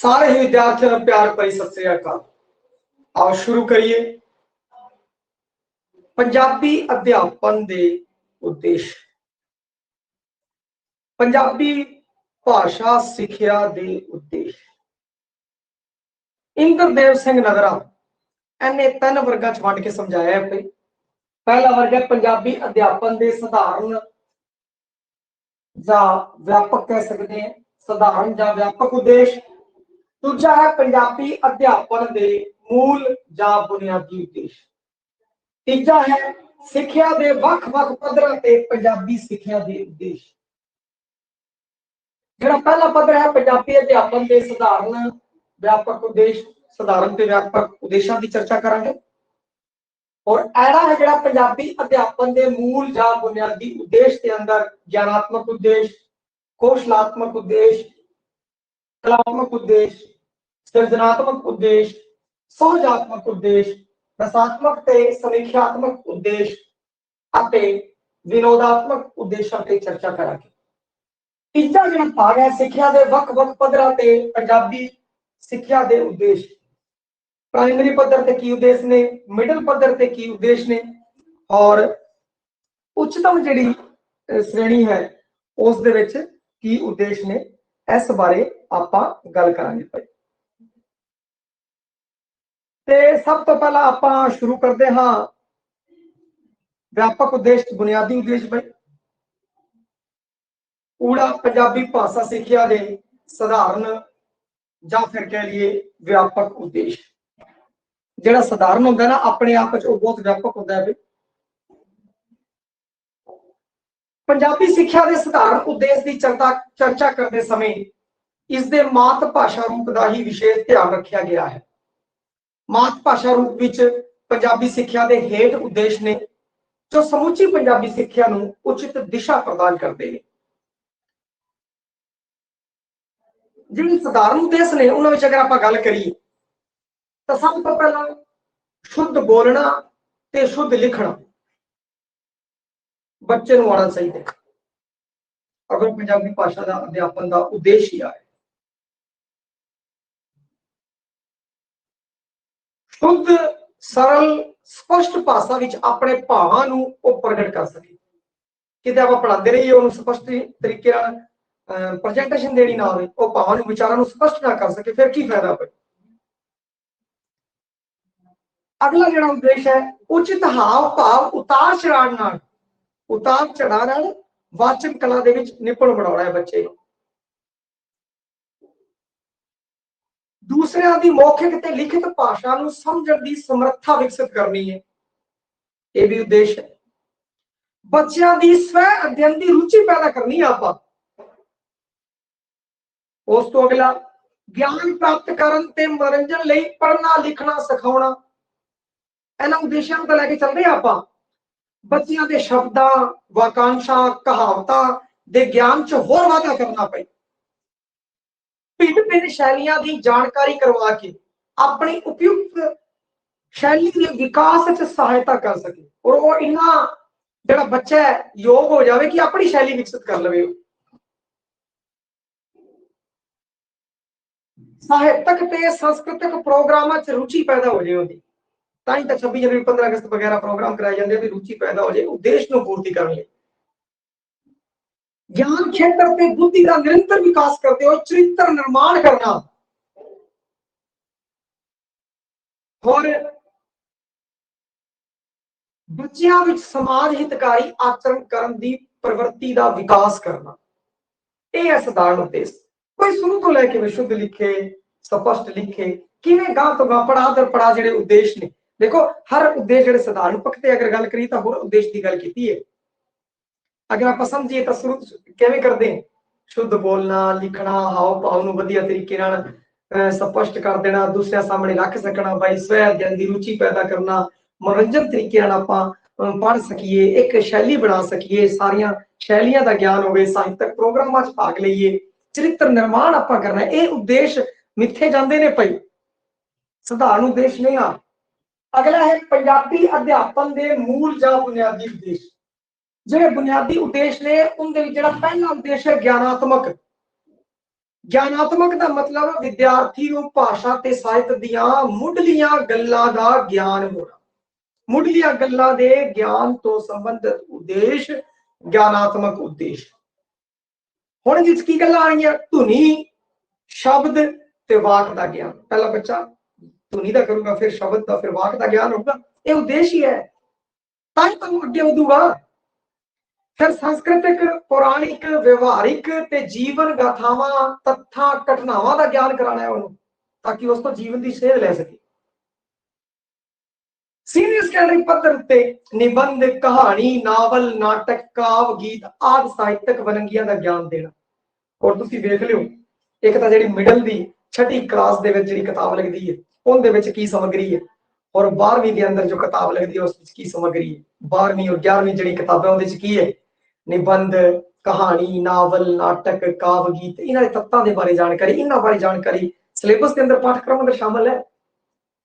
सारे ही विद्यार्थियों ने प्यार भरी सत श्री अकाल। आओ शुरू करिए। पंजाबी अध्यापन दे उद्देश्य। पंजाबी भाषा सिक्ख्या दे उद्देश्य। इंद्रदेव सिंह नगरा इन्हें 3 वर्गां च वंड के समझाया है। पहला वर्ग है पंजाबी अध्यापन दे साधारण या व्यापक कह सकते हैं, साधारण या व्यापक उद्देश्य। दूजा है पंजाबी अध्यापन दे मूल या बुनियादी उद्देश्य। तीजा है सिक्ख्या दे वख-वख पद्धरां ते पंजाबी सिक्ख्या दे उद्देश्य। जिहड़ा पहला पद्धर है पंजाबी अध्यापन दे साधारण व्यापक उद्देश्य, साधारण ते व्यापक उद्देश्यां की चर्चा करांगे। और ऐड़ा है जिहड़ा पंजाबी अध्यापन दे मूल या बुनियादी उद्देश्य के अंदर ज्ञानात्मक उद्देश्य, कौशलात्मक उद्देश्य, कलात्मक उद्देश्य, सृजनात्मक उद्देश्य, सोहजात्मक उद्देश्य, रसात्मक ते समीक्षात्मक उद्देश्य अते विनोदात्मक उद्देश्यों की चर्चा करांगे। तीजा जिहड़ा भाग है सिक्ख्या दे वख-वख पद्धरां ते पंजाबी सिक्ख्या दे उद्देश्य। प्राइमरी पद्धर ते की उद्देश्य ने, मिडल पद्धर ते की उद्देश्य ने और उच्चतम जिहड़ी श्रेणी है उस दे विच की उद्देश्य ने, इस बारे आपां गल करांगे। ते सब तो पहला आपां शुरू करते हाँ व्यापक उद्देश्य बुनियादी उद्देश्य। भाई पूरा पंजाबी भाषा सिक्ख्या दे साधारण या फिर कह लिए व्यापक उद्देश्य। जिहड़ा साधारण होंदा ना अपने आप च बहुत व्यापक होंदा है। पंजाबी सिक्ख्या दे साधारण उद्देश्य की चर्चा करते समय इसके मात भाषा रूप का ही विशेष ध्यान रखा गया है। मात भाषा रूप विच पंजाबी सिक्ख्या दे हेठ उद्देश्य ने जो समूची पंजाबी सिक्ख्या नूं उचित दिशा प्रदान करते हैं। जिहड़े साधारण उद्देश्य ने उन्हां विच अगर आपां गल करिए तो सब तो पहला शुद्ध बोलना ते शुद्ध लिखना बच्चे नूं आना चाहिए। अगर पंजाबी भाषा का अध्यापन का उद्देश्य ही है शुद्ध सरल स्पष्ट भाषा विच अपने भावां नूं वो प्रगट कर सके। किते आपां पढ़ाते रहिए उन्हें स्पष्ट तरीके नाल प्रेजेंटेशन देनी ना होवे, वो भावां नूं विचारां नूं स्पष्ट ना कर सके, फिर की फायदा भाई। अगला जिहड़ा उद्देश्य है उचित हाव भाव उतार चढ़ाव नाल वाचन कला दे विच निपुण बनाउणा है बच्चे नूं। दूसरिਆਂ ਦੀ मौखिक ते लिखित भाषा नूं समझण दी समर्था विकसित करनी है, यह भी उद्देश्य है। बच्चों की स्व अध्ययन की रुचि पैदा करनी है आपां। उस तो अगला ज्ञान प्राप्त करन ते मनोरंजन लई पढ़ना लिखना सिखाउणा, इन्हां उद्देश्यों को लैके चलदे आपां। बच्चों के शब्दां वाकांशां कहावतां दे ज्ञान च होर वाधा करना पए। भिन्न भिन्न शैलियां की जानकारी करवा के अपनी उपयुक्त शैली के विकास च सहायता कर सके और वो इन्ना जिहड़ा बच्चा है योग हो जाए कि अपनी शैली विकसित कर लवे। साहित्यक ते सांस्कृतिक प्रोग्रामां च रुचि पैदा हो जाए उहदी, ताई तो 26 जनवरी 15 अगस्त वगैरह प्रोग्राम कराए जाते हैं, रुचि पैदा हो जाए उद्देश्य को पूर्ति करने लिए। ज्ञान क्षेत्र पे बुद्धि का निरंतर विकास करते हुए चरित्र निर्माण करना और बच्चों में समाज हितकारी आचरण करने की प्रवृत्ति का विकास करना, यह है साधारण उद्देश्य। कोई शुरू तो लैके विशुद्ध लिखे स्पष्ट लिखे किवें गां तो गां पढ़ा दर पढ़ा जिहड़े उद्देश्य ने। देखो हर उद्देश्य जिहड़े साधारण पक्ष ते अगर गल करिए तो होर उद्देश्य की गल कीती है। अगर आप समझिए तो शुरू किवें करते हैं, शुद्ध बोलना लिखना हाव भाव नूं वधिया तरीके नाल स्पष्ट कर देना, दूसरे सामने रख सकना, भाई स्व अध्ययन की रुचि पैदा करना, मनोरंजन तरीके आपां पढ़ सकीए, एक शैली बना सकीए, सारिया शैलियां का ज्ञान होवे, साहित्यक प्रोग्रामां च भाग लईए, चरित्र निर्माण आपां करना, ये उद्देश्य मिथे जांदे ने पई, साधारण उद्देश्य नहीं आ। अगला है पंजाबी अध्यापन के मूल या बुनियादी उद्देश्य। जो बुनियादी उद्देश्य ने उनके जिहड़ा पहला उद्देश्य है ज्ञानात्मक, ਗਿਆਨਾਤਮਕ ਦਾ ਮਤਲਬ ਵਿਦਿਆਰਥੀ ਨੂੰ ਭਾਸ਼ਾ ਤੇ ਸਾਹਿਤ ਦੀਆਂ ਮੁੱਢਲੀਆਂ ਗੱਲਾਂ ਦਾ ਗਿਆਨ ਹੋਣਾ। ਮੁੱਢਲੀਆਂ ਗੱਲਾਂ ਦੇ ਗਿਆਨ ਤੋਂ ਸੰਬੰਧਿਤ ਉਦੇਸ਼ ਗਿਆਨਾਤਮਕ ਉਦੇਸ਼। ਹੁਣ ਜਿਸ ਕੀ ਗੱਲਾਂ ਆਣੀਆਂ, ਧੁਨੀ, ਸ਼ਬਦ ਤੇ ਵਾਕ ਦਾ ਗਿਆਨ। पहला बच्चा धुनी का करूंगा, फिर शब्द का, फिर वाक का ज्ञान होगा। ये उद्देश्य ही है, ताकि तुम अगे वधूगा। फिर सांस्कृतिक, पौराणिक, व्यवहारिक ते जीवन गाथावां, तत्थां, घटनावां का ज्ञान कराना है उन्होंने, ताकि उस तो जीवन की सेध ले सके। सीनियर सैकेंडरी पद्धर उत्ते निबंध, कहानी, नावल, नाटक, काव, गीत आदि साहित्यक वनंगियां का ज्ञान देना। और तुसीं देख लियो, एक तां जिहड़ी मिडल दी छठी क्लास दे विच जिहड़ी किताब लगदी है उहदे विच की समग्री है, और 12वीं के अंदर जो किताब लगदी है उस विच की समग्री है। 12वीं और 11वीं जिहड़ी किताबां उहदे विच की है, निबंध, कहानी, नावल, नाटक, काव, गीत, इन्हां दे तत्तां दे बारे जानकारी, इन्हां बारे जानकारी सिलेबस के अंदर पाठक्रम अंदर शामिल है,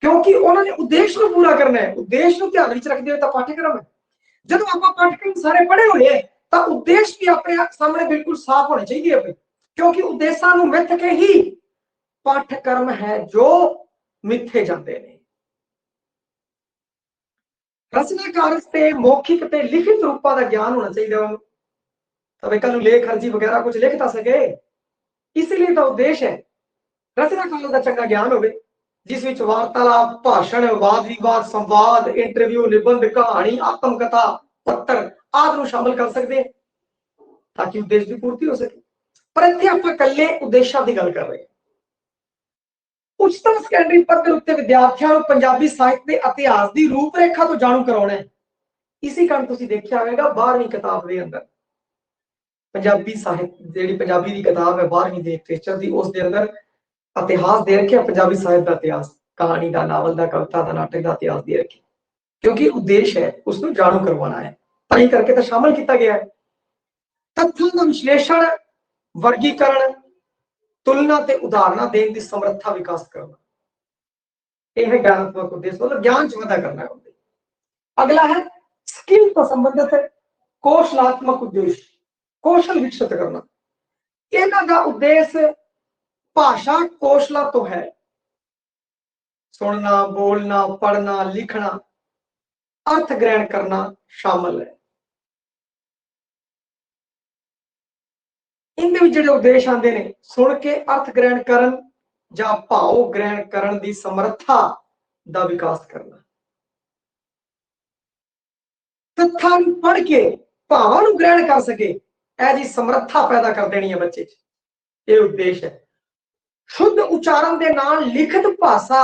क्योंकि उन्होंने उद्देश्य को पूरा करना है। उद्देश्य को ध्यान विच रखते हुए तो पाठ्यक्रम है। जब आप पाठ्यक्रम सारे पढ़े हुए हैं तो उद्देश्य भी अपने सामने बिल्कुल साफ होने चाहिए, क्योंकि उद्देश्य को मिथ के ही पाठ्यक्रम है जो मिथे जाते हैं। रचनाकार से मौखिक ते लिखित रूपों का ज्ञान होना चाहिए, तब कल लेख अर्जी वगैरह कुछ लिख ता सके। इसलिए तो उद्देश्य है रचनाकार का चंगा ज्ञान हो, जिस विच वार्तालाप, भाषण, वाद विवाद, संवाद, इंटरव्यू, निबंध, कहानी, आत्मकथा, पत्र आदि शामिल कर सकते हैं, ताकि उद्देश्य की पूर्ति हो सके। पर इत्थे आपां कल्ले उद्देश्यां दी गल कर रहे हैं। उच्चतम सैकेंडरी पद्धर उत्ते विद्यार्थियों को पंजाबी साहित्य के इतिहास की रूपरेखा तो जाणू करवाना है। इसी कारण तुसीं देखिया होवेगा 12वीं किताब के अंदर पंजाबी साहित्य जिहड़ी पंजाबी की किताब है 12वीं दी लिटरेचर की, उस दे अंदर इतिहास दे रखे पंजाबी साहित्य का इतिहास, कहानी का, नावल का, कविता का, नाटक का इतिहास दे रखे, क्योंकि उद्देश्य है उसको जाणू करवाना है, ताई करके तो शामिल किया गया है। तथ्यों का विश्लेषण, वर्गीकरण, तुलना ते उदाहरण देने की समर्था विकास करना, यह ज्ञानात्मक उद्देश्य, मतलब ज्ञान च वाधा करना है। अगला है स्किल तो संबंधित है कौशलात्मक उद्देश्य, कौशल विकसित करना। इन्हां दा उद्देश्य भाषा कौशल तो है, सुनना, बोलना, पढ़ना, लिखना, अर्थ ग्रहण करना शामिल है। इनके जिहड़े उद्देश्य आते हैं, सुन के अर्थ ग्रहण करन जां भाव ग्रहण करन दी समर्था दा विकास करना, तत्थां नूं पढ़ के भावां नूं ग्रहण कर सके, ऐसी समर्था पैदा कर देनी है बच्चे च, ये उद्देश्य है। शुद्ध उच्चारण के नाल लिखित भाषा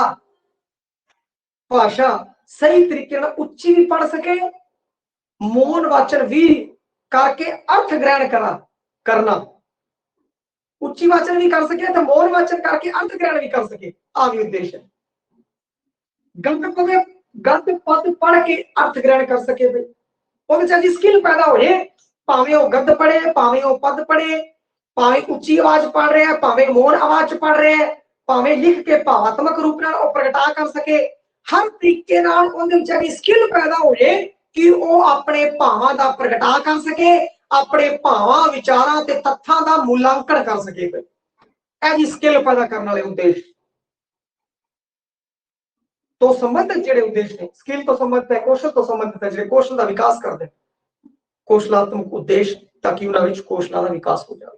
भाषा सही तरीके नाल उच्ची भी पढ़ सके, मौन वाचन भी करके अर्थ ग्रहण करना, उच्ची वाचन भी कर सके तो मौन वाचन करके अर्थ ग्रहण भी कर सके, आ भी उद्देश्य है। गद्य पद पढ़ के अर्थ ग्रहण कर सके, भाई स्किल पैदा हो जाए, भावें वो गद्य पढ़े, भावें वो पद पढ़े, भावें उच्ची आवाज पढ़ रहे हैं, भावें मौन आवाज पढ़ रहे हैं, भावें लिख के भावात्मक रूप नाल प्रगटा कर सके, हर तरीके नाल उहदे विच स्किल पैदा हो जाए कि वो अपने भावां दा प्रगटा कर सके, अपने भावां, विचारां ते तत्थां दा मूल्यांकन कर सके। ऐसी स्किल पैदा करने वाले उद्देश्य तो संबंधित जिहड़े उद्देश्य ने, स्किल तो संबंधित है, कौशल तो संबंधित है, जिहड़े कौशल का विकास करते हैं, कौशलात्मक उद्देश्य, ताकि उन्हां विच कौशलां दा विकास हो जाए।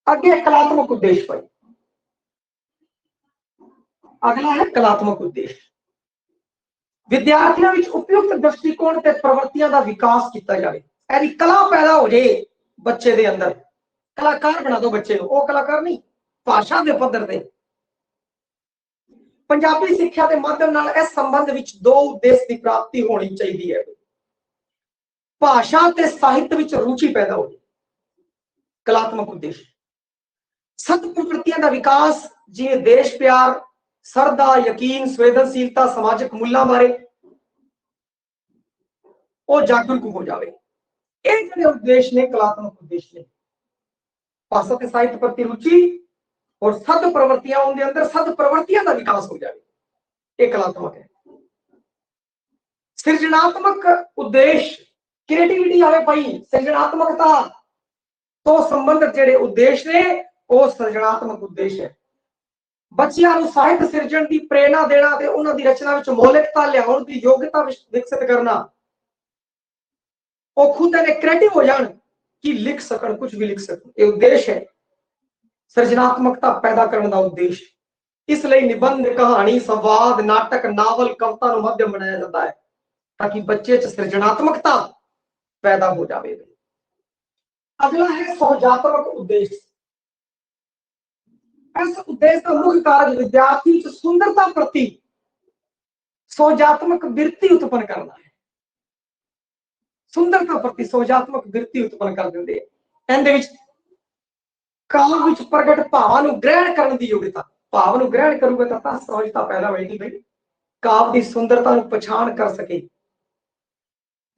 अगे कलात्मक उद्देश्य भाई, अगला है कलात्मक उद्देश्य। विद्यार्थियों में उपयुक्त दृष्टिकोण ते प्रवृत्तियों का विकास किया जाए, ऐसी कला पैदा हो जाए बच्चे के अंदर, कलाकार बना दो बच्चे को, वो कलाकार नहीं, भाषा के पद्धर से। पंजाबी सिक्ख्या के माध्यम नाल इस संबंध विच दो उद्देश्य की प्राप्ति होनी चाहिए है। भाषा ते साहित्य विच रुचि पैदा हो जाए, कलात्मक उद्देश्य। सत प्रवृत्तियों का विकास, जिवें देश प्यार, श्रद्धा, यकीन, संवेदनशीलता, समाजिक मूल्यों बारे वो जागरूक हो जाए। ये जो उद्देश्य ने कलात्मक उद्देश्य ने, भाषा के साहित्य प्रति रुचि और सद प्रवृत्तियां, उनके अंदर सद प्रवृत्तियां का विकास हो जाए, ये कलात्मक है। सृजनात्मक उद्देश्य, क्रिएटिविटी आवे भाई, सृजनात्मकता तो संबंधित जेडे उद्देश्य ने वो सिरजनात्मक उद्देश्य है। बच्चों को साहित्य सिरजन की प्रेरणा देना ते उन्हां दी रचना विच मौलिकता लियाउण दी योग्यता विकसित करना, वो खुद ने क्रिएटिव हो जान कि लिख सकन, कुछ भी लिख सकन, ये उद्देश्य है सिरजनात्मकता पैदा करने का उद्देश्य। इसलिए निबंध, कहानी, संवाद, नाटक, नावल, कविता को माध्यम बनाया जाता है ताकि बच्चे च सृजनात्मकता पैदा हो जाए। अगला है सोहजात्मक उद्देश्य। इस उद्देश्य का मुख्य कार्य विद्यार्थी च सुंदरता प्रति सोहजात्मक वृत्ति उत्पन्न करना है। सुंदरता प्रति सोहजात्मक वृत्ति उत्पन्न कर देंगे। इहदे विच काव्य विच प्रगट भावां नूं ग्रहण करने की योग्यता, भाव नूं ग्रहण करूगा तो सहजता पैदा होगी भाई, काव्य की सुंदरता नूं पछाण कर सके,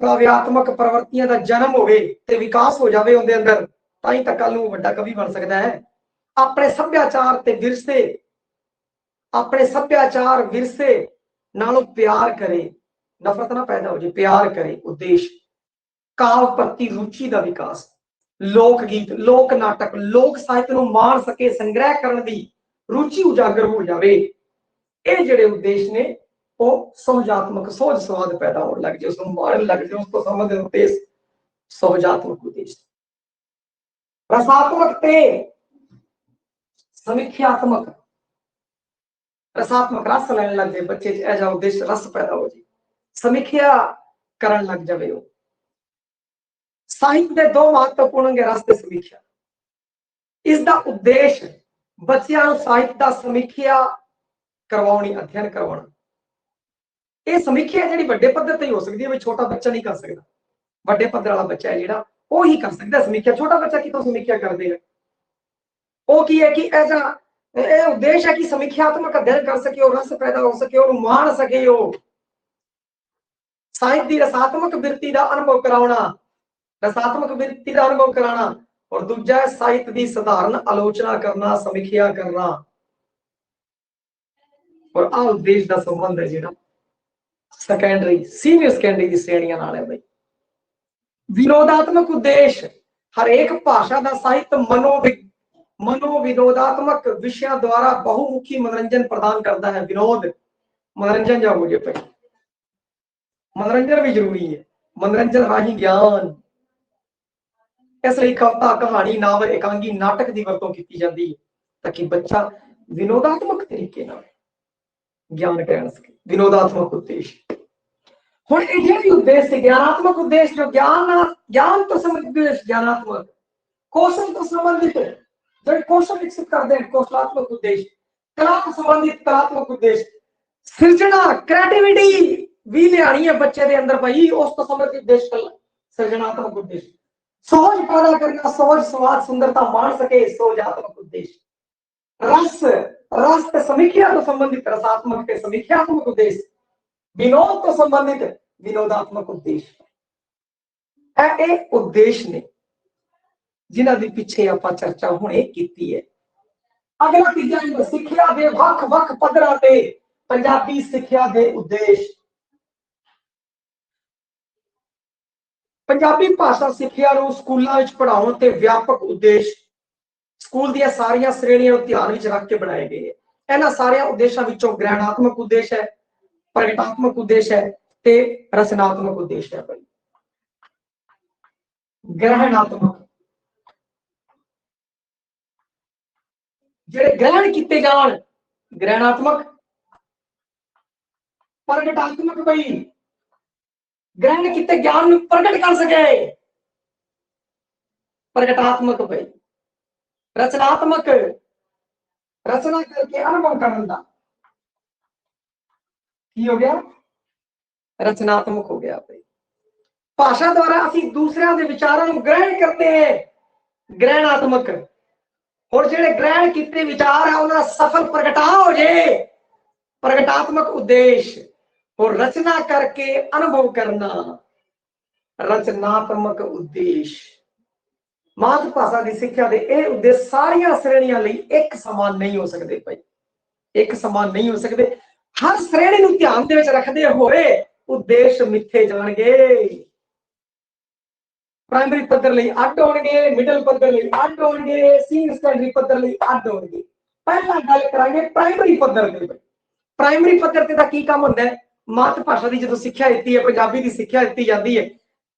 काव्यात्मक प्रवृत्तियां का जन्म होवे ते विकास हो जाए उनके अंदर, ताई तक कल नूं वड्डा कवि बन सकता है। अपने सभ्याचार ते विरसे, अपने सभ्याचार विरसे नालों प्यार करे, नफरत ना पैदा हो जाए, प्यार करे। उद्देश्य काव्य प्रति रुचि का विकास, लोक गीत, लोक नाटक, लोक साहित्य नूं माण सके, संग्रह करने की रुचि उजागर हो जाए। ये जिहड़े उद्देश्य ने वो सोहजात्मक सोच स्वाद पैदा होने लग जाए, उसको मारन लग जाए, उसको समझ उद्देश्य सोहजात्मक उद्देश्य। रसात्मक ते समीक्षात्मक, रसात्मक रस लेने लग जाए बच्चे, ऐसा उद्देश्य रस पैदा हो जाए, समीक्षा करन लग जाए। साहित्य के दो महत्वपूर्ण होंगे, रस ते समीक्षा। इसका उद्देश्य बच्चों को साहित्य का समीक्षा करवानी, अध्ययन करवाना। ये समीक्षा जी बड़े पद्धर से हो सकती है, छोटा बच्चा नहीं कर सकता, बड़े पद्धर वाला बच्चा है जो वो ही कर सकता समीक्षा, छोटा बच्चा कितों समीक्षा कर देगा। वो की है कि ऐसा उद्देश्य है कि समीक्षात्मक अध्ययन कर सके और रस पैदा हो सके और मान सके, हो साहित्य की रसात्मक वृत्ति का अनुभव कराना, रसात्मक वृत्ति का अनुभव कराना, और दूजा साहित्य की साधारण आलोचना करना, समीक्षा करना। और आ उद्देश्य का संबंध है जो सेकेंडरी सीनियर सेकेंडरी की श्रेणियां नाल है भाई। विनोदात्मक उद्देश्य हर एक भाषा का साहित्य मनोविनोदात्मक विषयों द्वारा बहुमुखी मनोरंजन प्रदान करता है। विनोद मनोरंजन जो हो जाए, मनोरंजन भी जरूरी है, मनोरंजन राही ज्ञान। इसलिए कविता, कहानी, नावल, एकांगी, नाटक की वरतों की जाती है ताकि बच्चा विनोदात्मक तरीके ज्ञान ग्रहण सके। विनोदात्मक उद्देश्य हुण ये भी उद्देश्य ज्ञानात्मक उद्देश्य, जो ज्ञान तो संबंधित ज्ञानात्मक, कौशल तो संबंधित जो कौशल विकसित करते हैं, कौशलात्मक उद्देश्य, कला तो संबंधित कलात्मक उद्देश्य, सृजना क्रिएटिविटी भी लियानी है बच्चे के अंदर भाई, उस तो संबंधित उद्देश्य सृजनात्मक उद्देश्य। सोच पैदा करना, सोच स्वाद सुंदरता मान सके, सोजात्मक उद्देश्य। रस रस समीक्षा तो संबंधित रसात्मक समीक्षात्मक उद्देश्य। विनोद तो संबंधित विनोदात्मक उद्देश्य। उद्देश्य ने जिन्हां दे पिछे आपां चर्चा हुणे कीती है। अगला तीजा सिक्ख्या दे वख-वख पद्धरां ते पंजाबी सिक्ख्या दे उद्देश्य। पंजाबी भाषा सिक्ख्या नूं स्कूलों विच पढ़ाउण ते व्यापक उद्देश्य स्कूल दी सारियां श्रेणियां ध्यान विच रख के बनाए गए हैं। इन्हां सारे उद्देश्यों विचों ग्रहणात्मक उद्देश्य है, प्रगटात्मक उद्देश्य है ते रचनात्मक उद्देश्य है। भाई ग्रहणात्मक जो ग्रहण किए जान, ग्रहणात्मक, प्रगटात्मक भाई ग्रहण किए ज्ञान प्रगट कर सके, प्रगटात्मक भाई रचनात्मक, रचना करके अनुभव करने का हो गया, रचनात्मक हो गया भाई। भाषा द्वारा असं दूसरों के विचारों को ग्रहण करते हैं, ग्रहणात्मक। और जो ग्रहण किए विचार है उन्हें सफल प्रगटाव हो जाए, प्रगटात्मक उद्देश्य। और रचना करके अनुभव करना, रचनात्मक उद्देश्य। मातृभाषा की सिक्ख्या के ये उद्देश्य सारिया श्रेणियां एक समान नहीं हो सकते भाई, एक समान नहीं हो सकते। हर श्रेणी को ध्यान रखते हुए उद्देश्य मिथे जाएंगे। ਪ੍ਰਾਇਮਰੀ ਪੱਧਰ ਲਈ ਅੱਡ ਹੋਣਗੇ, ਮਿਡਲ ਪੱਧਰ ਲਈ ਅੱਡ ਹੋਣਗੇ, ਸੀਨੀਅਰ ਸੈਕੰਡਰੀ ਪੱਧਰ ਲਈ ਅੱਡ ਹੋਣਗੇ। ਪਹਿਲਾਂ ਗੱਲ ਕਰਾਂਗੇ ਪ੍ਰਾਇਮਰੀ ਪੱਧਰ ਤੇ। ਪ੍ਰਾਇਮਰੀ ਪੱਧਰ ਤੇ ਦਾ ਕੀ ਕੰਮ ਹੁੰਦਾ ਹੈ? ਮਾਤ ਭਾਸ਼ਾ ਦੀ ਜਦੋਂ ਸਿੱਖਿਆ ਦਿੱਤੀ ਹੈ, ਪੰਜਾਬੀ ਦੀ ਸਿੱਖਿਆ ਦਿੱਤੀ ਜਾਂਦੀ ਹੈ,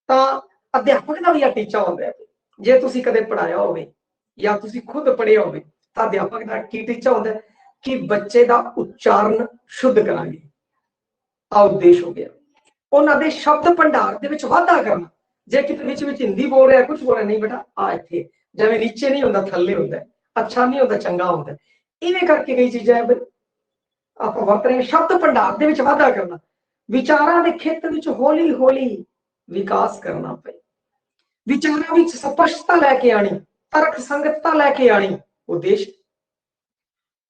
ਤਾਂ ਅਧਿਆਪਕ ਦਾ ਵੀ ਇਹ ਟੀਚਾ ਹੁੰਦਾ ਹੈ। ਜੇ ਤੁਸੀਂ ਕਦੇ ਪੜਾਇਆ ਹੋਵੇ ਜਾਂ ਤੁਸੀਂ ਖੁਦ ਪੜ੍ਹਿਆ ਹੋਵੇ ਤਾਂ ਅਧਿਆਪਕ ਦਾ ਕੀ ਟੀਚਾ ਹੁੰਦਾ ਹੈ ਕਿ ਬੱਚੇ ਦਾ ਉਚਾਰਨ ਸ਼ੁੱਧ ਕਰਾਂਗੇ। ਆ ਉਦੇਸ਼ ਹੋ ਗਿਆ। ਉਹਨਾਂ ਦੇ ਸ਼ਬਦ ਭੰਡਾਰ ਦੇ ਵਿੱਚ ਵਾਧਾ ਕਰਨਾ। ਜੇ ਕਿਤੇ ਵਿੱਚ ਹਿੰਦੀ ਬੋਲ ਰਿਹਾ, ਕੁਝ ਬੋਲ ਰਿਹਾ, ਨਹੀਂ ਬੇਟਾ ਆ ਇੱਥੇ ਜਿਵੇਂ ਨੀਚੇ ਨਹੀਂ ਹੁੰਦਾ ਥੱਲੇ ਹੁੰਦਾ, ਅੱਛਾ ਨਹੀਂ ਹੁੰਦਾ ਚੰਗਾ ਹੁੰਦਾ, ਇਵੇਂ ਕਰਕੇ ਕਈ ਚੀਜ਼ਾਂ ਆਪਾਂ ਵਰਤ ਰਹੇ। ਸ਼ਬਦ ਭੰਡਾਰ ਦੇ ਵਿੱਚ ਵਾਧਾ ਕਰਨਾ, ਵਿਚਾਰਾਂ ਦੇ ਖੇਤਰ ਵਿੱਚ ਹੌਲੀ ਹੌਲੀ ਵਿਕਾਸ ਕਰਨਾ ਪਏ, ਵਿਚਾਰਾਂ ਵਿੱਚ ਸਪਸ਼ਟਤਾ ਲੈ ਕੇ ਆਣੀ, ਤਰਕ ਸੰਗਤਤਾ ਲੈ ਕੇ ਆਣੀ ਉਦੇਸ਼।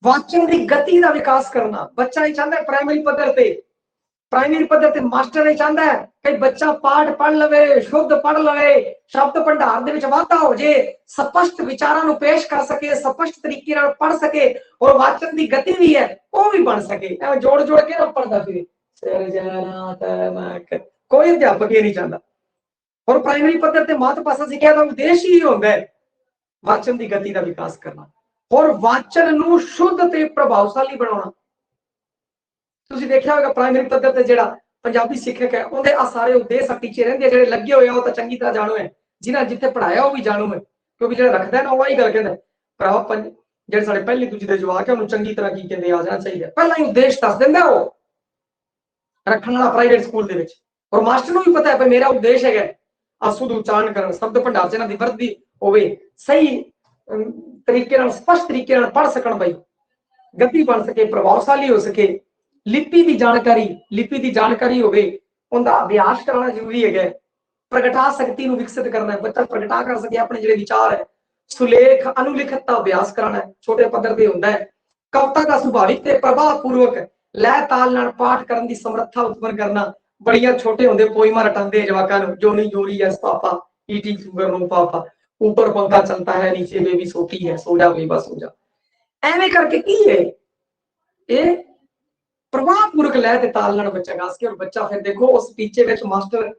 ਵਾਚਨ ਦੀ ਗਤੀ ਦਾ ਵਿਕਾਸ ਕਰਨਾ। ਬੱਚਾ ਇਹ ਚਾਹੁੰਦਾ ਪ੍ਰਾਇਮਰੀ ਪੱਧਰ ਤੇ ਮਾਸਟਰ ਇਹ ਚਾਹੁੰਦਾ ਹੈ ਕਿ ਬੱਚਾ ਪਾਠ ਪੜ੍ਹ ਲਵੇ, ਸ਼ੁੱਧ ਪੜ੍ਹ ਲਵੇ, ਸ਼ਬਦ ਭੰਡਾਰ ਦੇ ਵਿੱਚ ਵਾਧਾ ਹੋ ਜੇ, ਸਪਸ਼ਟ ਵਿਚਾਰਾਂ ਨੂੰ ਪੇਸ਼ ਕਰ ਸਕੇ, ਸਪਸ਼ਟ ਤਰੀਕੇ ਨਾਲ ਪੜ੍ਹ ਸਕੇ, ਔਰ ਵਾਚਨ ਦੀ ਗਤੀ ਵੀ ਹੈ ਉਹ ਵੀ ਬਣ ਸਕੇ। ਐਵੇਂ ਜੋੜ ਜੋੜ ਕੇ ਨਾ ਪੜ੍ਹਦਾ ਫਿਰੇ, ਕੋਈ ਅਧਿਆਪਕ ਇਹ ਨਹੀਂ ਚਾਹੁੰਦਾ। ਔਰ ਪ੍ਰਾਇਮਰੀ ਪੱਧਰ ਤੇ ਮਾਤ ਭਾਸ਼ਾ ਸਿੱਖਿਆ ਦਾ ਉਦੇਸ਼ ਹੀ ਹੁੰਦਾ ਹੈ ਵਾਚਨ ਦੀ ਗਤੀ ਦਾ ਵਿਕਾਸ ਕਰਨਾ, ਔਰ ਵਾਚਨ ਨੂੰ ਸ਼ੁੱਧ ਤੇ ਪ੍ਰਭਾਵਸ਼ਾਲੀ ਬਣਾਉਣਾ। ਤੁਸੀਂ ਦੇਖਿਆ ਹੋਵੇਗਾ ਪ੍ਰਾਇਮਰੀ ਪੱਧਰ ਤੇ ਜਿਹੜਾ ਪੰਜਾਬੀ ਸਿੱਖਿਅਕ ਹੈ ਉਹਦੇ ਆ ਸਾਰੇ ਉਦੇਸ਼ ਟੀਚੇ ਰਹਿੰਦੇ, ਜਿਹੜੇ ਲੱਗੇ ਹੋਏ ਆ ਉਹ ਤਾਂ ਚੰਗੀ ਤਰ੍ਹਾਂ ਜਾਣੂ ਹੈ, ਜਿਨ੍ਹਾਂ ਜਿੱਥੇ ਪੜਾਇਆ ਉਹ ਵੀ ਜਾਣੂ ਹੈ, ਕਿਉਂਕਿ ਜਿਹੜਾ ਰੱਖਦਾ ਨਾ ਉਹ ਹੀ ਗੱਲ ਕਹਿੰਦਾ ਭਰਾਵਾ ਜਿਹੜੇ ਸਾਡੇ ਪਹਿਲੀ ਦੂਜੀ ਦੇ ਜਵਾਕ ਹੈ ਉਹਨੂੰ ਚੰਗੀ ਤਰ੍ਹਾਂ ਕੀ ਕਹਿੰਦੇ ਆ ਜਾਣਾ ਚਾਹੀਦਾ, ਪਹਿਲਾਂ ਹੀ ਉਦੇਸ਼ ਦੱਸ ਦਿੰਦਾ ਉਹ ਰੱਖਣ ਵਾਲਾ ਪ੍ਰਾਈਵੇਟ ਸਕੂਲ ਦੇ ਵਿੱਚ। ਔਰ ਮਾਸਟਰ ਨੂੰ ਵੀ ਪਤਾ ਹੈ ਕਿ ਮੇਰਾ ਉਦੇਸ਼ ਹੈਗਾ ਆ ਸ਼ੁੱਧ ਉਚਾਰਨ ਕਰਨ, ਸ਼ਬਦ ਭੰਡਾਰ ਇਹਨਾਂ ਦੀ ਵਰਦੀ ਹੋਵੇ, ਸਹੀ ਤਰੀਕੇ ਨਾਲ ਸਪਸ਼ਟ ਤਰੀਕੇ ਨਾਲ ਪੜ੍ਹ ਸਕਣ, ਬਈ ਗਤੀ ਬਣ ਸਕੇ, ਪ੍ਰਭਾਵਸ਼ਾਲੀ ਹੋ ਸਕੇ। ਲਿਪੀ ਦੀ ਜਾਣਕਾਰੀ ਹੋਵੇ, ਉਹਦਾ ਅਭਿਆਸ ਕਰਨਾ ਜ਼ਰੂਰੀ ਹੈਗਾ। ਪ੍ਰਗਟਾ ਸ਼ਕਤੀ ਨੂੰ ਵਿਕਸਿਤ ਕਰਨਾ ਹੈ, ਬੱਚਾ ਪ੍ਰਗਟਾ ਕਰ ਸਕੇ ਆਪਣੇ ਜਿਹੜੇ ਵਿਚਾਰ ਹੈ। ਸੁਲੇਖ ਅਨੁਲਿਖਤ ਦਾ ਅਭਿਆਸ ਕਰਾਣਾ ਛੋਟੇ ਪੱਧਰ ਤੇ ਹੁੰਦਾ ਹੈ। ਕਵਿਤਾ ਦਾ ਸੁਭਾਵਿਕ ਤੇ ਪ੍ਰਭਾਵਪੂਰਵਕ ਲੈ ਤਾਲ ਨਾਲ ਪਾਠ ਕਰਨ ਦੀ ਸਮਰੱਥਾ ਉਤਪੰਨ ਕਰਨਾ। ਬੜੀਆਂ ਛੋਟੇ ਹੁੰਦੇ ਪੋਇਮਾਂ ਰਟਾਉਂਦੇ ਜਵਾਕਾਂ ਨੂੰ, ਜੋ ਨਹੀਂ ਜੋਰੀ ਐਸ ਪਾਪਾ ਈਟੀ ਸੁਗਰ ਨੂੰ ਪਾਪਾ, ऊपर पंखा चलता है नीचे बेबी सोती है, सो जा बेबा सो जा। ਐਵੇਂ ਕਰਕੇ ਕੀ ਹੈ ਇਹ ਪ੍ਰਭਾਵਪੂਰਕ ਲੈ ਤੇ ਤਾਲ ਨਾਲ ਬੱਚਾ ਗਾ ਸਕੇ, ਔਰ ਬੱਚਾ ਫਿਰ ਦੇਖੋ ਉਸ ਟੀਚੇ ਵਿੱਚ ਮਾਸਟਰ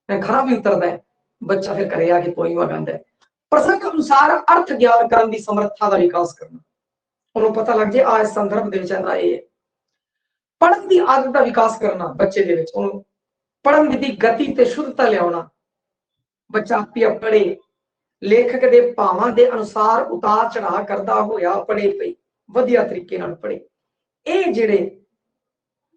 ਖਰਾ ਵੀ ਉਤਰਦਾ ਹੈ, ਬੱਚਾ ਫਿਰ ਘਰੇ ਆ ਕੇ ਪੋਇਮਾਂ ਗਾਉਂਦਾ ਹੈ। ਪ੍ਰਸੰਗ ਅਨੁਸਾਰ ਅਰਥ ਗਿਆਨ ਕਰਨ ਦੀ ਸਮਰੱਥਾ ਦਾ ਵਿਕਾਸ ਕਰਨਾ, ਉਹਨੂੰ ਪਤਾ ਲੱਗ ਜੇ ਆ ਇਸ ਸੰਦਰਭ ਦੇ ਵਿੱਚ ਆਂਦਾ ਇਹ ਹੈ। ਪੜ੍ਹਨ ਦੀ ਆਦਤ ਦਾ ਵਿਕਾਸ ਕਰਨਾ ਬੱਚੇ ਦੇ ਵਿੱਚ, ਉਹਨੂੰ ਪੜ੍ਹਨ ਦੀ ਗਤੀ ਤੇ ਸ਼ੁੱਧਤਾ ਲਿਆਉਣਾ। ਬੱਚਾ ਆਪੇ ਪੜ੍ਹੇ, ਲੇਖਕ ਦੇ ਭਾਵਾਂ ਦੇ ਅਨੁਸਾਰ ਉਤਾਰ ਚੜਾਅ ਕਰਦਾ ਹੋਇਆ ਪੜ੍ਹੇ, ਪਈ ਵਧੀਆ ਤਰੀਕੇ ਨਾਲ ਪੜ੍ਹੇ। ਇਹ ਜਿਹੜੇ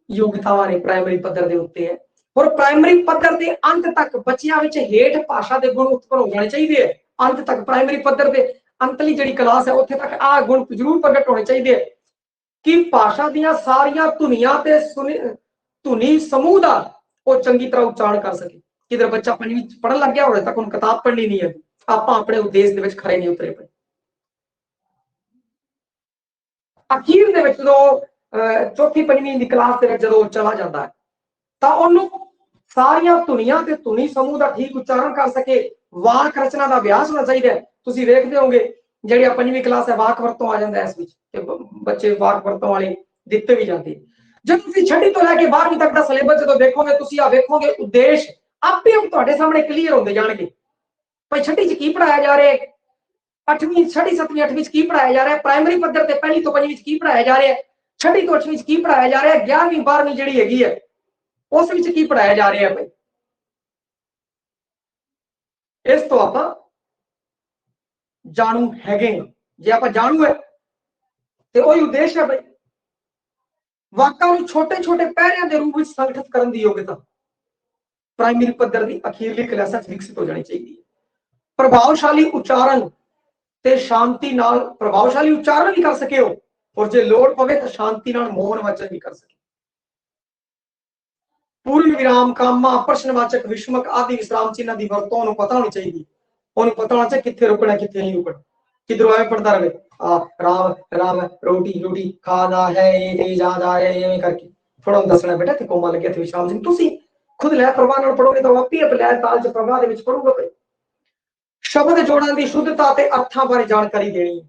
ਯੋਗਤਾਵਾਂ ਨੇ ਪ੍ਰਾਇਮਰੀ ਪੱਧਰ ਦੇ ਉੱਤੇ ਹੈ। ਔਰ ਪ੍ਰਾਇਮਰੀ ਪੱਧਰ ਦੇ ਅੰਤ ਤੱਕ ਬੱਚਿਆਂ ਵਿੱਚ ਹੇਠ ਭਾਸ਼ਾ ਦੇ ਗੁਣ ਉਤਪੰਨ ਹੋ ਜਾਣੇ ਚਾਹੀਦੇ ਹੈ। ਅੰਤ ਤੱਕ ਪ੍ਰਾਇਮਰੀ ਪੱਧਰ ਦੇ ਅੰਤਲੀ ਜਿਹੜੀ ਕਲਾਸ ਹੈ ਉੱਥੇ ਤੱਕ ਆਹ ਗੁਣ ਜ਼ਰੂਰ ਪ੍ਰਗਟ ਹੋਣੇ ਚਾਹੀਦੇ ਹੈ ਕਿ ਭਾਸ਼ਾ ਦੀਆਂ ਸਾਰੀਆਂ ਧੁਨੀਆਂ ਤੇ ਧੁਨੀ ਸਮੂਹ ਦਾ ਉਹ ਚੰਗੀ ਤਰ੍ਹਾਂ ਉਚਾਰਨ ਕਰ ਸਕੇ। ਕਿਧਰ ਬੱਚਾ ਪੰਜਵੀਂ ਪੜ੍ਹਨ ਲੱਗ ਗਿਆ ਹੋਵੇ ਤੱਕ ਉਹਨੂੰ ਕਿਤਾਬ ਪੜ੍ਹਨੀ ਨਹੀਂ ਹੈ, ਆਪਾਂ ਆਪਣੇ ਉਦੇਸ਼ ਦੇ ਵਿੱਚ ਖਰੇ ਨਹੀਂ ਉਤਰੇ ਪਏ। ਅਖੀਰ ਦੇ ਵਿੱਚ ਜਦੋਂ ਚੌਥੀ ਪੰਜਵੀਂ ਦੀ ਕਲਾਸ ਦੇ ਵਿੱਚ ਜਦੋਂ ਚਲਾ ਜਾਂਦਾ ਹੈ ਤਾਂ ਉਹਨੂੰ ਸਾਰੀਆਂ ਧੁਨੀਆਂ ਤੇ ਧੁਨੀ ਸਮੂਹ ਦਾ ਠੀਕ ਉਚਾਰਨ ਕਰ ਸਕੇ। ਵਾਕ ਰਚਨਾ ਦਾ ਅਭਿਆਸ ਹੋਣਾ ਚਾਹੀਦਾ। ਤੁਸੀਂ ਵੇਖਦੇ ਹੋਗੇ ਜਿਹੜੀ ਪੰਜਵੀਂ ਕਲਾਸ ਹੈ ਵਾਕ ਵਰਤੋਂ ਆ ਜਾਂਦਾ ਇਸ ਵਿੱਚ, ਤੇ ਬੱਚੇ ਵਾਕ ਵਰਤੋਂ ਵਾਲੇ ਦਿੱਤੇ ਵੀ ਜਾਂਦੇ। ਜਦੋਂ ਤੁਸੀਂ ਛਠੀ ਤੋਂ ਲੈ ਕੇ 12ਵੀਂ ਤੱਕ ਦਾ ਸਿਲੇਬਸ ਜਦੋਂ ਦੇਖੋਗੇ ਤੁਸੀਂ ਆ ਵੇਖੋਗੇ ਉਦੇਸ਼ ਆਪੇ ਤੁਹਾਡੇ ਸਾਹਮਣੇ ਕਲੀਅਰ ਹੁੰਦੇ ਜਾਣਗੇ। ਭਾਈ ਛਠੀ ਚ ਕੀ ਪੜਾਇਆ ਜਾ ਰਿਹਾ ਹੈ, ਅੱਠਵੀਂ ਛਠੀ ਸੱਤਵੀਂ ਅੱਠਵੀਂ ਚ ਕੀ ਪੜਾਇਆ ਜਾ ਰਿਹਾ ਹੈ, ਪ੍ਰਾਇਮਰੀ ਪੱਧਰ ਤੇ ਪਹਿਲੀ ਤੋਂ ਪੰਜਵੀਂ ਚ ਕੀ ਪੜਾਇਆ ਜਾ ਰਿਹਾ ਹੈ, ਛਠੀ ਤੋਂ ਅੱਠਵੀਂ ਚ ਕੀ ਪੜਾਇਆ ਜਾ ਰਿਹਾ ਹੈ, 11ਵੀਂ 12ਵੀਂ ਜਿਹੜੀ ਹੈਗੀ ਹੈ ਉਸ ਵਿੱਚ ਕੀ ਪੜਾਇਆ ਜਾ ਰਿਹਾ ਹੈ। ਭਾਈ ਇਸ ਤੋਂ ਆਪਾਂ ਜਾਣੂ ਹੈਗੇ, ਜੇ ਆਪਾਂ ਜਾਣੂ ਹੈ ਤੇ ਉਹੀ ਉਦੇਸ਼ ਹੈ। ਭਾਈ ਵਾਕਾਂ ਨੂੰ ਛੋਟੇ ਛੋਟੇ ਪਹਿਰਿਆਂ ਦੇ ਰੂਪ ਵਿੱਚ ਸੰਗਠਿਤ ਕਰਨ ਦੀ ਯੋਗਤਾ ਪ੍ਰਾਇਮਰੀ ਪੱਧਰ ਦੀ ਅਖੀਰਲੀ ਕਲਾਸਾਂ ਚ ਵਿਕਸਿਤ ਹੋ ਜਾਣੀ ਚਾਹੀਦੀ ਹੈ। ਪ੍ਰਭਾਵਸ਼ਾਲੀ ਉਚਾਰਨ ਤੇ ਸ਼ਾਂਤੀ ਨਾਲ ਪ੍ਰਭਾਵਸ਼ਾਲੀ ਉਚਾਰਨ ਵੀ ਕਰ ਸਕੇ ਹੋ, ਔਰ ਜੇ ਲੋੜ ਪਵੇ ਤਾਂ ਸ਼ਾਂਤੀ ਨਾਲ ਮੋਹਨ ਵਾਚਨ ਵੀ ਕਰ ਸਕੇ। ਪੂਰਨ ਵਿਰਾਮ, ਕਾਮਾ, ਪ੍ਰਸ਼ਨਵਾਚਕ, ਵਿਸ਼ਮਕ ਆਦਿ ਵਿਸਰਾਮ ਚਿੰਨ੍ਹਾਂ ਦੀ ਵਰਤੋਂ ਉਹਨੂੰ ਪਤਾ ਹੋਣੀ ਚਾਹੀਦੀ। ਉਹਨੂੰ ਪਤਾ ਹੋਣਾ ਚਾਹੀਦਾ ਕਿੱਥੇ ਰੁਕਣਾ ਕਿੱਥੇ ਨਹੀਂ ਰੁਕਣਾ। ਕਿਧਰੋਂ ਐਵੇਂ ਪੜਦਾ ਰਹੇ ਰਾਮ ਰਾਮ ਰੋਟੀ ਰੋਟੀ ਖਾਣਾ ਹੈ ਇਹ ਜਾ ਜਾ ਐਵੇਂ ਕਰਕੇ ਥੋੜਾ ਦੱਸਣਾ ਬੇਟਾ ਤੇ ਕੋਮਾ ਲੱਗਿਆ ਤੇ ਵਿਸ਼ਰਾਮ ਸਿੰਘ ਤੁਸੀਂ ਖੁਦ ਲੈ ਪ੍ਰਵਾਹ ਨਾਲ ਪੜੋਗੇ ਤਾਂ ਆਪੇ ਲੈ ਤਾਲ ਚ ਪ੍ਰਵਾਹ ਦੇ ਵਿੱਚ ਪੜੂਗਾ। ਸ਼ਬਦ ਜੋੜਾਂ ਦੀ ਸ਼ੁੱਧਤਾ ਤੇ ਅਰਥਾਂ ਬਾਰੇ ਜਾਣਕਾਰੀ ਦੇਣੀ,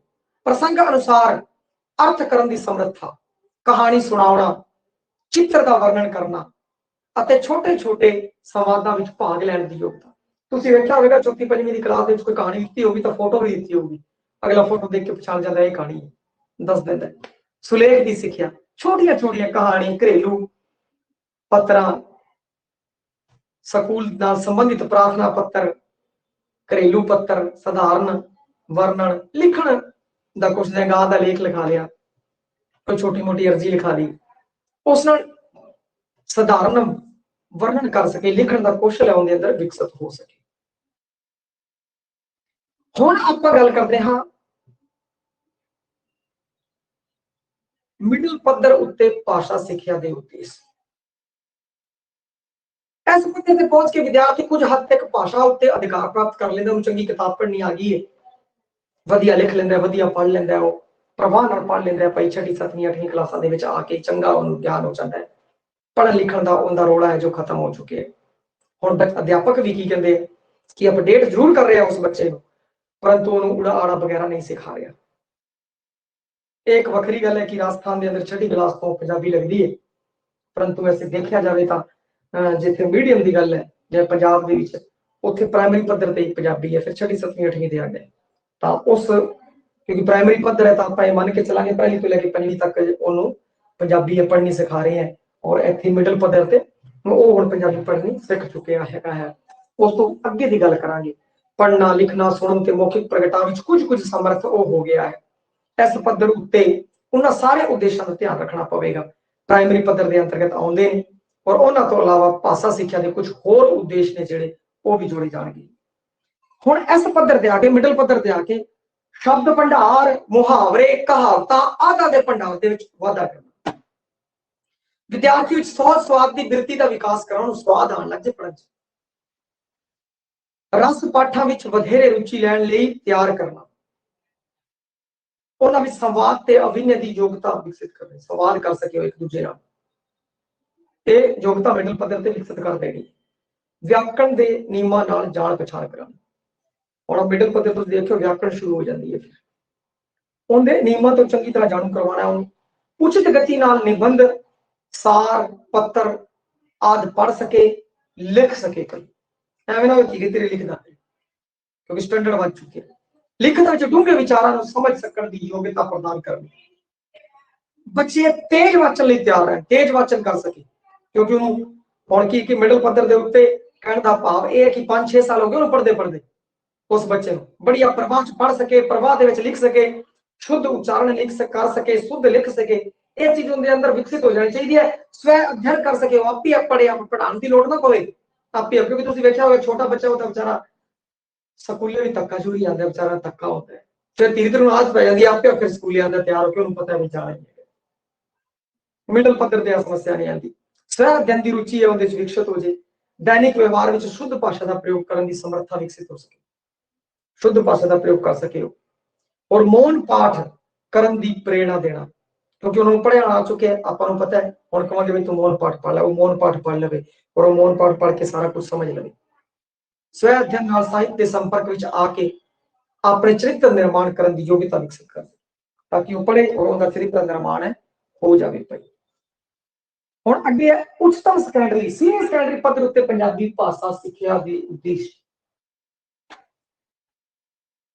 ਪ੍ਰਸੰਗ ਅਨੁਸਾਰ ਅਰਥ ਕਰਨ ਦੀ ਸਮਰੱਥਾ, ਕਹਾਣੀ ਸੁਣਾਉਣਾ, ਚਿੱਤਰ ਦਾ ਵਰਣਨ ਕਰਨਾ ਅਤੇ ਛੋਟੇ ਛੋਟੇ ਸੰਵਾਦਾਂ ਵਿੱਚ ਭਾਗ ਲੈਣ ਦੀ ਯੋਗਤਾ। ਤੁਸੀਂ ਵੇਖਿਆ ਹੋਵੇਗਾ ਚੌਥੀ ਪੰਜਵੀਂ ਦੀ ਕਲਾਸ ਵਿੱਚ ਕੋਈ ਕਹਾਣੀ ਦਿੱਤੀ ਹੋਗੀ ਤਾਂ ਫੋਟੋ ਵੀ ਦਿੱਤੀ ਹੋਗੀ, ਅਗਲਾ ਫੋਟੋ ਦੇਖ ਕੇ ਪਛਾਣ ਜਾਂਦਾ ਇਹ ਕਹਾਣੀ ਦੱਸ ਦਿੰਦਾ। ਸੁਲੇਖ ਦੀ ਸਿੱਖਿਆ, ਛੋਟੀਆਂ ਛੋਟੀਆਂ ਕਹਾਣੀ, ਘਰੇਲੂ ਪੱਤਰਾਂ, ਸਕੂਲ ਨਾਲ ਸੰਬੰਧਿਤ ਪ੍ਰਾਰਥਨਾ ਪੱਤਰ, ਘरेलू पत्र, सधारण वर्णन, लिखण ਦਾ ਕੁਛ ਜਗ੍ਹਾ ਦਾ ਲੇਖ ਲਿਖਾ ਲਿਆ, ਕੋਈ ਛੋਟੀ ਮੋਟੀ ਅਰਜ਼ੀ ਲਿਖਾ ਲਈ, ਉਸ ਨਾਲ ਸਧਾਰਨ ਵਰਣਨ ਕਰ ਸਕੇ, ਲਿਖਣ ਦਾ ਕੌਸ਼ਲ ਹੈ ਉਹਦੇ ਅੰਦਰ ਵਿਕਸਿਤ ਹੋ ਸਕੇ। ਹੁਣ ਆਪਾਂ ਗੱਲ ਕਰਦੇ ਹਾਂ ਮਿਡਲ ਪੱਧਰ ਉੱਤੇ ਭਾਸ਼ਾ ਸਿੱਖਿਆ ਦੇ ਉਦੇਸ਼। ਇਸ ਪੱਧਰ ਤੇ ਪਹੁੰਚ ਕੇ ਵਿਦਿਆਰਥੀ ਕੁਝ ਹੱਦ ਤੱਕ ਭਾਸ਼ਾ ਉੱਤੇ ਅਧਿਕਾਰ ਪ੍ਰਾਪਤ ਕਰ ਲੈਂਦਾ, ਉਹਨੂੰ ਚੰਗੀ ਕਿਤਾਬ ਪੜ੍ਹਨੀ ਆ ਗਈ ਹੈ, ਵਧੀਆ ਲਿਖ ਲੈਂਦਾ, ਵਧੀਆ ਪੜ੍ਹ ਲੈਂਦਾ, ਉਹ ਪ੍ਰਵਾਹ ਨਾਲ ਪੜ੍ਹ ਲੈਂਦਾ ਭਾਈ, 6ਵੀਂ 7ਵੀਂ 8ਵੀਂ ਕਲਾਸਾਂ ਦੇ ਵਿੱਚ ਆ ਕੇ ਚੰਗਾ ਉਹਨੂੰ ਗਿਆਨ ਹੋ ਜਾਂਦਾ ਹੈ। ਪੜ੍ਹਨ ਲਿਖਣ ਦਾ ਉਹਦਾ ਰੌਲਾ ਹੈ ਜੋ ਖਤਮ ਹੋ ਚੁੱਕੇ ਹੈ। ਹੁਣ ਅਧਿਆਪਕ ਵੀ ਕੀ ਕਹਿੰਦੇ ਕਿ ਅਪਡੇਟ ਜ਼ਰੂਰ ਕਰ ਰਿਹਾ ਉਸ ਬੱਚੇ ਨੂੰ, परंतु ਉਹਨੂੰ ਉੜਾ ਆੜਾ ਵਗੈਰਾ ਨਹੀਂ ਸਿਖਾ ਰਿਹਾ। ਇਹ ਇੱਕ ਵੱਖਰੀ ਗੱਲ ਹੈ ਕਿ ਰਾਜਸਥਾਨ ਦੇ ਅੰਦਰ 6ਵੀਂ ਕਲਾਸ ਤੋਂ ਪੰਜਾਬੀ ਲੱਗਦੀ ਹੈ, परंतु ਵੈਸੇ ਦੇਖਿਆ ਜਾਵੇ ਤਾਂ ਜਿੱਥੇ ਮੀਡੀਅਮ ਦੀ ਗੱਲ ਹੈ ਜਿਵੇਂ ਪੰਜਾਬ ਦੇ ਵਿੱਚ, ਉੱਥੇ ਪ੍ਰਾਇਮਰੀ ਪੱਧਰ ਤੇ ਪੰਜਾਬੀ ਹੈ, ਫਿਰ 6ਵੀਂ 7ਵੀਂ 8ਵੀਂ ਦੇ ਆ ਗਏ ਤਾਂ ਉਸ क्योंकि प्राइमरी पद्धर है तो आप मान के चलांगे पहली तो लेके 5वीं तक ਉਹਨੂੰ ਪੰਜਾਬੀ ਪੜ੍ਹਨੀ ਸਿਖਾ ਰਹੇ हैं, और ਇੱਥੇ ਮਿਡਲ ਪੱਧਰ ਤੇ ਉਹ ਹੁਣ ਪੰਜਾਬੀ ਪੜ੍ਹਨੀ ਸਿੱਖ ਚੁੱਕਿਆ ਹੈ। ਉਸ ਤੋਂ ਅੱਗੇ ਦੀ ਗੱਲ ਕਰਾਂਗੇ, ਪੜ੍ਹਨਾ ਲਿਖਣਾ ਸੁਣਨ ਤੇ ਮੌਖਿਕ ਪ੍ਰਗਟਾਅ ਵਿੱਚ ਕੁਝ ਸਮਰਥ ਉਹ ਹੋ ਗਿਆ ਹੈ। ਇਸ ਪੱਧਰ ਉੱਤੇ ਉਹਨਾਂ ਸਾਰੇ ਉਦੇਸ਼ਾਂ ਦਾ ਧਿਆਨ ਰੱਖਣਾ ਪਵੇਗਾ, ਪ੍ਰਾਇਮਰੀ ਪੱਧਰ ਦੇ ਅੰਤਰਗਤ ਆਉਂਦੇ ਨੇ, ਔਰ ਉਹਨਾਂ ਤੋਂ ਇਲਾਵਾ ਭਾਸ਼ਾ ਸਿੱਖਿਆ ਦੇ ਕੁਝ ਹੋਰ ਉਦੇਸ਼ ਨੇ ਜਿਹੜੇ ਉਹ ਵੀ ਜੋੜੇ ਜਾਣਗੇ। ਹੁਣ ਇਸ ਪੱਧਰ ਤੇ ਆ ਕੇ ਮਿਡਲ ਪੱਧਰ ਤੇ ਆ ਕੇ शब्द भंडार, मुहावरे, कहावतां आदि के भंडार ਦੇ ਵਿੱਚ ਵਾਧਾ ਕਰਨਾ, ਵਿਦਿਆਰਥੀ ਵਿੱਚ ਸੋਚ ਸਵਾਦ ਦੀ ਬਿਰਤੀ ਦਾ ਵਿਕਾਸ ਕਰਾਉਣ, ਸਵਾਦ ਆਉਣ ਲੱਗ ਜੇ ਪੜ੍ਹਨ ਚ, ਰਸ ਪਾਠਾਂ ਵਿੱਚ ਵਧੇਰੇ ਰੁਚੀ ਲੈਣ ਲਈ ਤਿਆਰ ਕਰਨਾ, ਉਹਨਾਂ ਵਿੱਚ ਸੰਵਾਦ ਤੇ ਅਭਿਨੈ ਦੀ ਯੋਗਤਾ ਵਿਕਸਿਤ ਕਰਨੀ, ਸੰਵਾਦ ਕਰ ਸਕੇ ਇੱਕ ਦੂਜੇ ਨਾਲ, ਇਹ ਯੋਗਤਾ ਮਿਡਲ ਪੱਧਰ ਤੇ ਵਿਕਸਿਤ ਕਰ ਦੇਣੀ। ਵਿਆਕਰਣ ਦੇ ਨਿਯਮਾਂ ਨਾਲ ਜਾਣ ਪਛਾਣ ਕਰਾਉਣੀ, ਹੁਣ ਮਿਡਲ ਪੱਧਰ ਤੋਂ ਦੇਖਿਓ ਵਿਆਕਰਣ ਸ਼ੁਰੂ ਹੋ ਜਾਂਦੀ ਹੈ, ਫਿਰ ਉਹਦੇ ਨਿਯਮਾਂ ਤੋਂ ਚੰਗੀ ਤਰ੍ਹਾਂ ਜਾਣੂ ਕਰਵਾਉਣਾ ਉਹਨੂੰ, ਉਚਿਤ ਗਤੀ ਨਾਲ ਨਿਬੰਧ, ਸਾਰ ਪੱਤਰ ਆਦਿ ਪੜ੍ਹ ਸਕੇ, ਲਿਖ ਸਕੇ। ਕੋਈ ਐਵੇਂ ਨਾ ਧੀਰੇ ਧੀਰੇ ਲਿਖਦਾ ਹੈ ਕਿਉਂਕਿ ਸਟੈਂਡਰਡ ਵੱਧ ਚੁੱਕੇ, ਲਿਖਣ ਵਿੱਚ ਡੂੰਘੇ ਵਿਚਾਰਾਂ ਨੂੰ ਸਮਝ ਸਕਣ ਦੀ ਯੋਗਤਾ ਪ੍ਰਦਾਨ ਕਰਨੀ। ਬੱਚੇ ਤੇਜ਼ ਵਾਚਨ ਲਈ ਤਿਆਰ ਹੈ, ਤੇਜ਼ ਵਾਚਨ ਕਰ ਸਕੇ, ਕਿਉਂਕਿ ਉਹਨੂੰ ਹੁਣ ਕੀ ਮਿਡਲ ਪੱਧਰ ਦੇ ਉੱਤੇ ਕਹਿਣ ਦਾ ਭਾਵ ਇਹ ਹੈ ਕਿ 5-6 ਸਾਲ ਹੋ ਗਏ ਉਹਨੂੰ ਪੜ੍ਹਦੇ ਪੜ੍ਹਦੇ, उस बच्चे बढ़िया प्रवाह पढ़ सके, प्रवाह लिख सके, शुद्ध उच्चारण कर सके, शुद्ध लिख सके, ये चीज उनके अंदर विकसित हो जानी चाहिए। स्व अध्ययन कर सके, वो आप ही पढ़े, आप पढ़ाने की लोड़ ना पवे आप ही, क्योंकि तुम देखा होगा छोटा बच्चा होता बेचारा स्कूले भी धक्का चुरी आता, बेचारा धक्का होता है, फिर धीरे धीरे आदत पै जाती है, आप फिर स्कूले आता तैयार होकर उन्हें पता नहीं जाना है। मिडल पद्धर से समस्या नहीं आती, स्व अध्ययन की रुचि है उनके विकसित हो जाए, दैनिक व्यवहार में शुद्ध भाषा का प्रयोग करने की समर्था विकसित हो सके, शुद्ध भाषा का प्रयोग कर सके, और मौन पाठ करने की प्रेरणा देना, क्योंकि उन्होंने पढ़िया आ चुके हैं, आपको पता है हम कहेंगे भाई तू मौन पाठ पढ़ ले, वो मौन पाठ पढ़ ले और वो मौन पाठ पढ़ के सारा कुछ समझ ले। स्व अध्ययन नाल साहित्य के संपर्क में आके अपने चरित्र निर्माण करने की योग्यता विकसित कर, ताकि वो पढ़े और उनका चरित्र निर्माण है हो जाए। भाई हुण अगे उच्चतम सैकेंडरी सीनियर सैकेंडरी पद्धर उत्ते पंजाबी भाषा सिक्ख्या के उद्देश्य,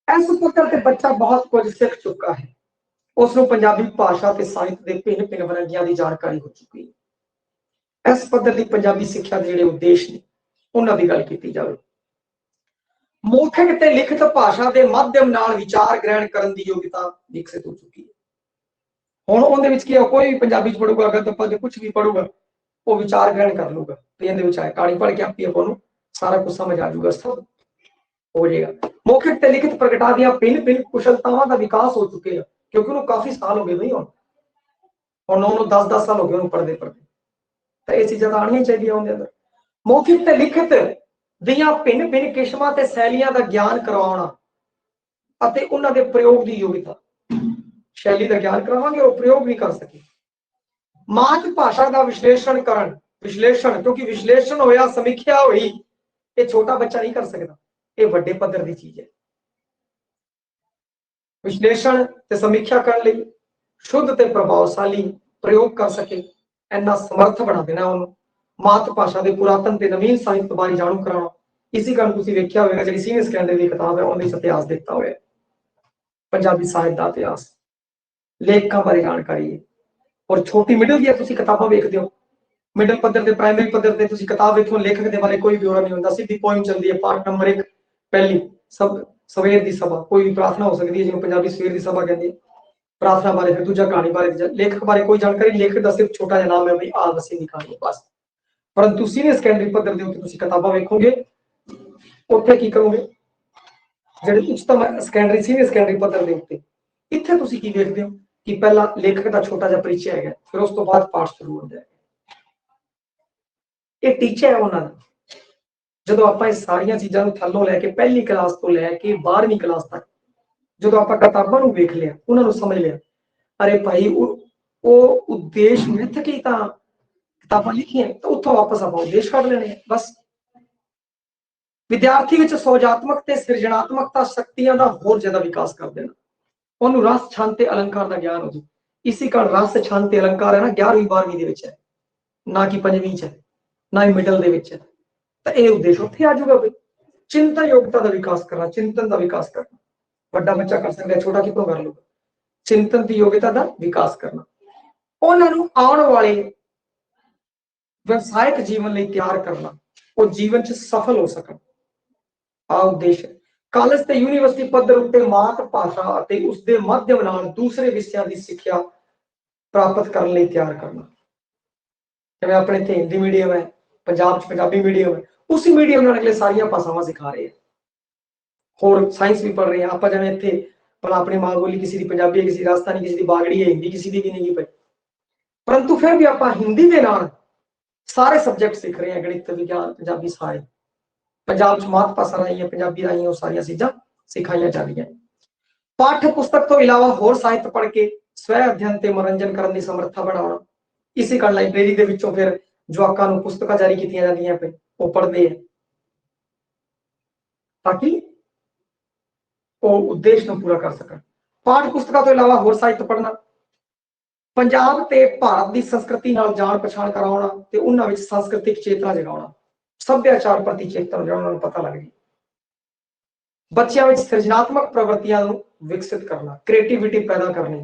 इस पद्धर ते बच्चा बहुत कुछ सीख चुका है, उसनूं पंजाबी भाषा ते साहित्य के भिन्न भिन्न वरंगियां की जानकारी हो चुकी है। इस पद्धर की पंजाबी सिक्ख्या के जिहड़े उद्देश्य ने उन्हां दी गल कीती जावे। मौखिक ते लिखित भाषा के माध्यम नाल विचार ग्रहण करने की योग्यता विकसित हो चुकी है। हुण उहदे विच की कोई भी पंजाबी पढ़ूगा, अगर पढ़ कुछ भी पढ़ूगा वो विचार ग्रहण कर लूगा, इहदे विच आए कहानी पढ़ के आप ही आपको सारा कुछ समझ आ जाऊगा, सब हो जाएगा। मौखिक ते लिखित प्रगटा दी भिन्न भिन्न कुशलतावां का विकास हो चुके हैं, क्योंकि उन्होंने काफी साल हो गए नहीं और 10-10 साल हो गए उन्होंने पढ़ते पढ़ते, तो ये चीज़ां आनी चाहिए उनके अंदर। मौखिक ते लिखित दियां भिन्न भिन्न किस्मां ते शैलियां का ज्ञान करवाना अते उन्हां दे प्रयोग की योग्यता, शैली का ज्ञान करवाएंगे और प्रयोग भी कर सके। मात भाषा का विश्लेषण करन, विश्लेषण क्योंकि विश्लेषण होया समीक्षा हुई, ये छोटा बच्चा नहीं कर सकता, ये बड़े पद्धर की चीज है। विश्लेषण ते समीक्षा करने लई शुद्ध ते प्रभावशाली प्रयोग कर सके, इन्ना समर्थ बना देना उन्होंने। मात भाषा के पुरातन ते नवीन साहित्य बारे जाणू कराना, इसी कारण तुसीं वेख्या होवेगा जिहड़ी सीनियर सैकेंडरी दी किताब है ਉਹਦੇ ਵਿੱਚ ਇਤਿਹਾਸ ਦਿੱਤਾ ਹੋਇਆ ਹੈ, ਪੰਜਾਬੀ ਸਾਹਿਤ ਦਾ ਇਤਿਹਾਸ, ਲੇਖਕਾਂ ਬਾਰੇ ਜਾਣਕਾਰੀ ਹੈ। ਔਰ ਛੋਟੀ ਮਿਡਲ ਦੀਆਂ ਤੁਸੀਂ ਕਿਤਾਬਾਂ ਵੇਖਦੇ ਹੋ, ਮਿਡਲ ਪੱਧਰ ਤੇ ਪ੍ਰਾਇਮਰੀ ਪੱਧਰ ਤੇ ਤੁਸੀਂ ਕਿਤਾਬ ਵੇਖੋ, ਲੇਖਕ ਦੇ ਬਾਰੇ ਕੋਈ ਬਿਊਰਾ ਨਹੀਂ ਹੁੰਦਾ, ਸਿੱਧੀ ਪੋਇਮ ਚੱਲਦੀ ਹੈ। ਪਾਠ ਨੰਬਰ 1 ਪਹਿਲੀ ਸਵੇਰ ਦੀ ਸਭਾ, ਕੋਈ ਵੀ ਪ੍ਰਾਰਥਨਾ ਹੋ ਸਕਦੀ ਹੈ ਜਿਹਨੂੰ ਪੰਜਾਬੀ ਸਵੇਰ ਦੀ ਸਭਾ ਕਹਿੰਦੇ, ਪ੍ਰਾਰਥਨਾ ਬਾਰੇ। ਫਿਰ ਦੂਜਾ ਕਹਾਣੀ ਬਾਰੇ, ਲੇਖਕ ਬਾਰੇ ਕੋਈ ਜਾਣਕਾਰੀ, ਲੇਖਕ ਦਾ ਸਿਰਫ ਛੋਟਾ ਜਿਹਾ ਨਾਮ ਹੈ ਬਈ ਆਹ ਦੱਸੀ ਦੀ ਕਹਾਣੀ ਬਸ। परंतु सीनियर सैकेंडरी पद्धर के उत्ते किताबां वेखोगे, उत्थे की करोगे जिहड़े उच्चतम सैकेंडरी सीनियर सैकेंडरी पद्धर के उत्ते, इत्थे तुसीं की वेखदे हो कि पहला लेखक का छोटा जिहा परिचय है, फिर उस तो बाद पाठ शुरू होता है। ये टीचा है उन्हां दा। जदों आपां इस सारियां चीज़ां नूं थल्लों लैके पहली क्लास तो लैके 12वीं क्लास तक जदों आपां किताबां नूं वेख लिया, उन्हां नूं समझ लिया, अरे भाई वो उद्देश मिथ के तां किताबां लिखियां, तो उत्थों वापस आपां उद्देश कढ लेने बस। विद्यार्थी विच सोजात्मक ते सिरजनात्मकता शक्तियां दा होर ज्यादा विकास कर देना, उन्होंने रस छंद ते अलंकार का ज्ञान हो जाए। इसी कारण रस छंद ते अलंकार है ना 11वीं 12वीं दे विच है, ना कि 5वीं च है, ना ही मिडल दे विच है। तो यह उद्देश्य उत्थे आ जाऊगा भाई, चिंतन योग्यता का विकास करना, चिंतन का विकास करना। बड़ा बच्चा कर सकता है, छोटा कितों कर लूगा। चिंतन की योग्यता का विकास करना, उन्होंने आने वाले व्यवसायिक जीवन लिए तैयार करना, वो जीवन च सफल हो सकन, आ उद्देश्य। कॉलेज ते यूनिवर्सिटी पद्धर उत्ते मात भाषा अते उसके माध्यम नाल दूसरे विषयों की सिक्ख्या प्राप्त करने लिए तैयार करना। जिवें अपने इत्थे हिंदी मीडियम है, पंजाब च पंजाबी मीडियम है, उसी मीडियम नाल अगले सारियां भाषावां सिखा रहे हैं, होर साइंस भी पढ़ रहे हैं। आपां जिवें इत्थे भला अपनी मां बोली किसी की पंजाबी है, किसी की राजस्थानी, किसी की बागड़ी है, हिंदी किसी की भी नहीं पई, परंतु फिर भी आपां हिंदी के नाल सारे सब्जेक्ट सीख रहे हैं, गणित विज्ञान पंजाबी सारे। पंजाब च मात भाषा राही है, पंजाबी राही वो सारियां चीज़ां सिखाई जा रही हैं। पाठ्य पुस्तक तो इलावा होर साहित्य पढ़ के स्वै अध्ययन ते मनोरंजन करने की समर्था बढ़ाना। इसी कारण लाइब्रेरी के विचों फिर जवाकां नूं पुस्तकां जारी कीतियां जांदियां पे, वो पढ़ते हैं ताकि वो उद्देश्य नूं पूरा कर सकन। पाठ पुस्तकां तो इलावा होर साहित्य पढ़ना, पंजाब ते भारत की संस्कृति नाल जान पछाण कराउणा ते उन्हां विच सांस्कृतिक चेतना जगाउणा, सभ्याचार प्रति चेतन जगाउणा नूं पता लग जाए। बच्चों में सृजनात्मक प्रवृत्तियां विकसित करना, क्रिएटिविटी पैदा करनी,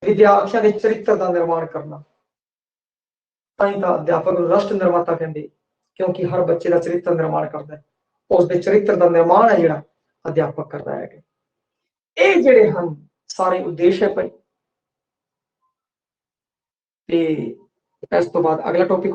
विद्यार्थियों के चरित्र का निर्माण करना। अध्यापक राष्ट्र निर्माता कहते, क्योंकि हर बच्चे का चरित्र निर्माण करता है, उसके चरित्र का निर्माण है जिहड़ा अध्यापक करता है। ये जिहड़े हन सारे उद्देश्य है। इस तो बाद अगला टॉपिक